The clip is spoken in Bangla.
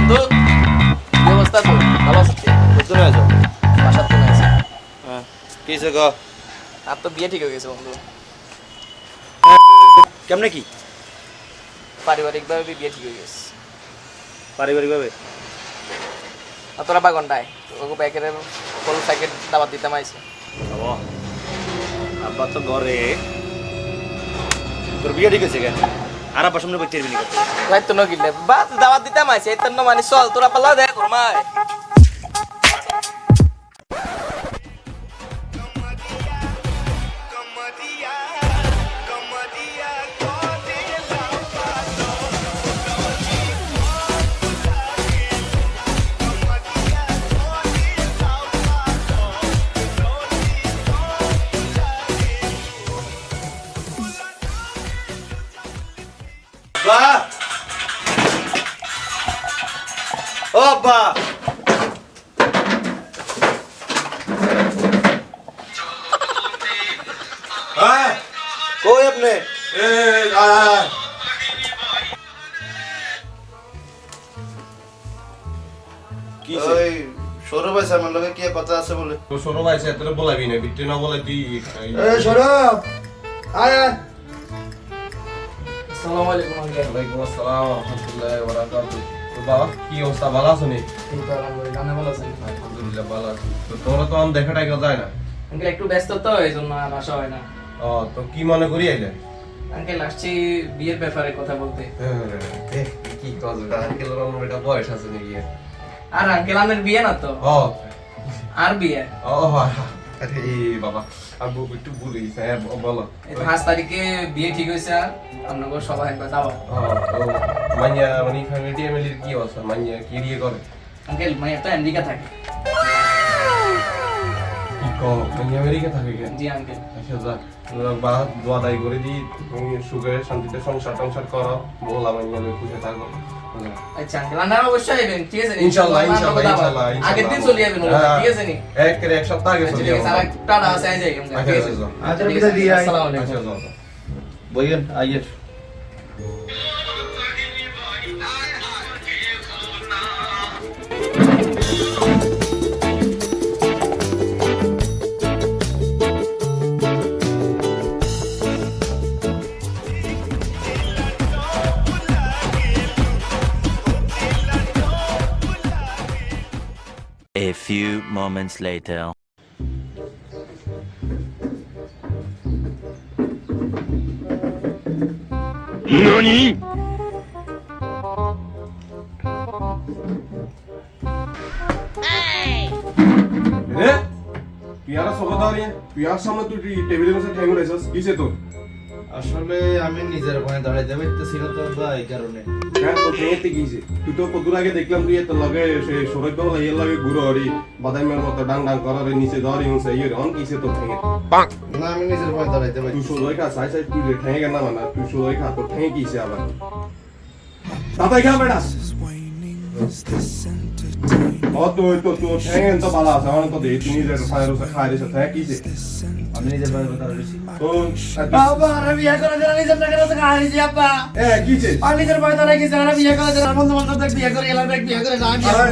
বন্ধু কি অবস্থা তো ভালো আছিস কোথায় আছো? বাসার তো আছে হ্যাঁ কি হয়েছে গো? আর তো বিয়ে ঠিক হয়ে গেছে বন্ধু কেমনে কি পারিবারিকভাবে বিয়ে ঠিক হয়ে গেছে পারিবারিকভাবে? আর তোরা বা ঘন্টায় ওকে প্যাকেটে ফুল প্যাকেট দাবাত দিতাম আইছে বাবা আব্বা তো ঘরে। তোর বিয়ে ঠিক হয়েছে কেন? আর আব্বার সামনে বই চেরবিনি করতে? ভাই তো নগিলে বা দাবাত দিতাম আইছে এই তো মানে চল তোরা পাল্লা দেখ ঘুরমায় আব্বা ও আব্বা হ্যাঁ কই আপনি? কি ওই সৌরভ আছে আমার লগে কি কথা আছে বলে। তো সৌরভ আছে তোরা বলাবি না বিট্টে না বলে তুই সৌরভ আয় আয়। আসসালামু আলাইকুম আঙ্কেল ওয়ালাইকুম আসসালাম ওয়া রাহমাতুল্লাহি ওয়া বারাকাতুহু। তো বাবা কি অবস্থা ভালো আছো নি? এই তো আলহামদুলিল্লাহ আপনি ভালো আছেন আলহামদুলিল্লাহ ভালো আছি। তো তোমরা তো আম দেখাটাই যায় না। আঙ্কেল একটু ব্যস্ত তো এই জন্য আর আসা হয় না ও তো কি মনে করি আইলে? আঙ্কেল আসছি বিয়ের ব্যাপারে কথা বলতে কি কাজ আঙ্কেল আমার এটা বয়স আছে নাকি? আর আঙ্কেল আমার বিয়ে না তো ও আর বিয়ে ও আরে বাবা আব্বু একটু ভুলে গেছে হ্যাঁ বলো। এই তো 5 তারিখে বিয়ে ঠিক হয়েছে আর আপনাকে সবাই একবার দাওয়াত ও তো মাইয়া মানে ফ্যামিলি এমএলএর কি অবস্থা? মাইয়া কি দিয়ে করে? আঙ্কেল মানে একটা আমেরিকা থাকে কি কো মাইয়া আমেরিকা থাকে কেন? জি আঙ্কেল আচ্ছা যা তোরা বা দোয়া দায়ী করে দি তুমি সুখে শান্তিতে সংসার টংসার করো বলা মাইয়া খুশি থাকো। আচ্ছা আঙ্কেল আপনারা অবশ্যই আইবেন ঠিক আছে ইনশাআল্লাহ আপনার ইনশাআল্লাহ দাওয়াত। ইনশাআল্লাহ আগের দিন চলে যাবেন ঠিক আছে নি এক সপ্তাহ আগে আচ্ছা, চলে ঠিক আছে যাবো। আর টাটা আছে আই যাই আমরা ঠিক আছে আচ্ছা, ঠিক বিদায় আছে দিয়ে আই। আসসালামু আলাইকুম আচ্ছা যাও যাও। বইয়েন আইয়ের। A few moments later. রে তুই আর সব দাঁড়িয়ে তুই আর সামনে তুই টেবিলের কাছে ঠেঙ্গু রেছিস কিসে তোর? আসলে আমি নিজের পায়ে দাঁড়াইতে পারতেছি না তো বা এই কারণে। হ্যাঁ তো ঠেঙ্গেতে গিয়েছে তুই তো কতদিন আগে দেখলাম তুই তোর লগে সেই সরক বাবু ইয়ের লগে ঘুরো হরি বাদামের মতো ডাং ডাং করার নিচে ধরি উনসে ইয়ে অন কিসে তোর ঠেঙ্গে? না আমি নিজের পায়ে দাঁড়াইতে পারি। তুই সোজই খা সাই সাই তুই ঠেঙ্গে না মানে তুই সোজই খা তোর ঠেঙ্গে কিসে আবার? তাতাই খা বেটা ও তো ঠেঙ্গে তো ভালো আছে আমার তো দেখি তুই নিজের ফায়ার উসে খাই দিছ ঠেঙ্গে কিসে? আমি নিজের পায়ে দাঁড়াইছি। তো বাবা আরে বিয়ে করে দিলা নিজের টাকা রসে খাইছি আপা এ কিসে? আর নিজের পায়ে দাঁড়াই গেছে আরে বিয়ে করে দিলা বন্ধু বান্ধব দেখ বিয়ে করে এলাম দেখ বিয়ে করে না আরে